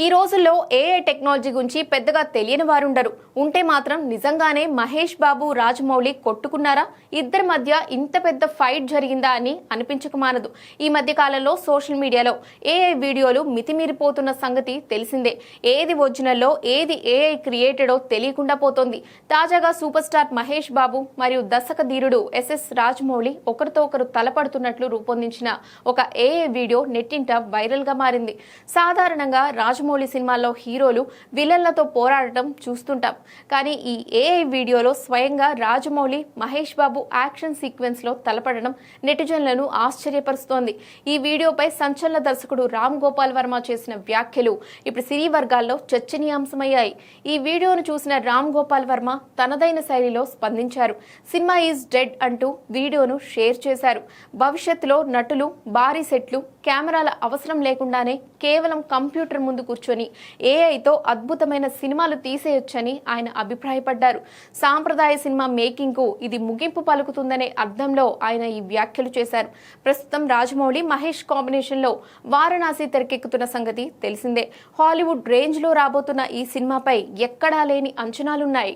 ఈ రోజుల్లో AI technology గురించి పెద్దగా తెలియని వారుండరు. ఉంటే మాత్రం నిజంగానే మహేష్ బాబు రాజమౌళి కొట్టుకున్నారా, ఇద్దరి మధ్య ఇంత పెద్ద ఫైట్ జరిగిందా అని అనిపించక మానదు. ఈ మధ్య కాలంలో సోషల్ మీడియాలో ఏఐ వీడియోలు మితిమీరిపోతున్న సంగతి తెలిసిందే. ఏది ఒరిజినల్లో ఏది ఏఐ క్రియేటెడో తెలియకుండా పోతోంది. తాజాగా సూపర్ స్టార్ మహేష్ బాబు మరియు దర్శక ధీరుడు ఎస్ఎస్ రాజమౌళి ఒకరితో ఒకరు తలపడుతున్నట్లు రూపొందించిన ఒక ఏఐ వీడియో నెట్టింట వైరల్ గా మారింది. సాధారణంగా రాజమౌళి సినిమాల్లో హీరోలు విలన్లతో పోరాడటం చూస్తుంటాం. కానీ ఈ ఏఐ వీడియోలో స్వయంగా రాజమౌళి మహేష్ బాబు యాక్షన్ సీక్వెన్స్ లో తలపడడం నెటిజన్లను ఆశ్చర్యపరుస్తోంది. ఈ వీడియోపై సంచలన దర్శకుడు రామ్ గోపాల్ వర్మ చేసిన వ్యాఖ్యలు ఇప్పుడు సినీ వర్గాల్లో చర్చనీయాంశమయ్యాయి. ఈ వీడియోను చూసిన రామ్ గోపాల్ వర్మ తనదైన శైలిలో స్పందించారు. సినిమా ఈజ్ డెడ్ అంటూ వీడియోను షేర్ చేశారు. భవిష్యత్తులో నటులు భారీ సెట్లు, కెమెరాల అవసరం లేకుండానే కేవలం కంప్యూటర్ ముందు కూర్చొని ఏఐతో అద్భుతమైన సినిమాలు తీసేయొచ్చని ఆయన అభిప్రాయపడ్డారు. సాంప్రదాయ సినిమా మేకింగ్ కు ఇది ముగింపు పలుకుతుందనే అర్థంలో ఆయన ఈ వ్యాఖ్యలు చేశారు. ప్రస్తుతం రాజమౌళి మహేష్ కాంబినేషన్ లో వారణాసి తెరకెక్కుతున్న సంగతి తెలిసిందే. హాలీవుడ్ రేంజ్ లో రాబోతున్న ఈ సినిమాపై ఎక్కడా లేని అంచనాలున్నాయి.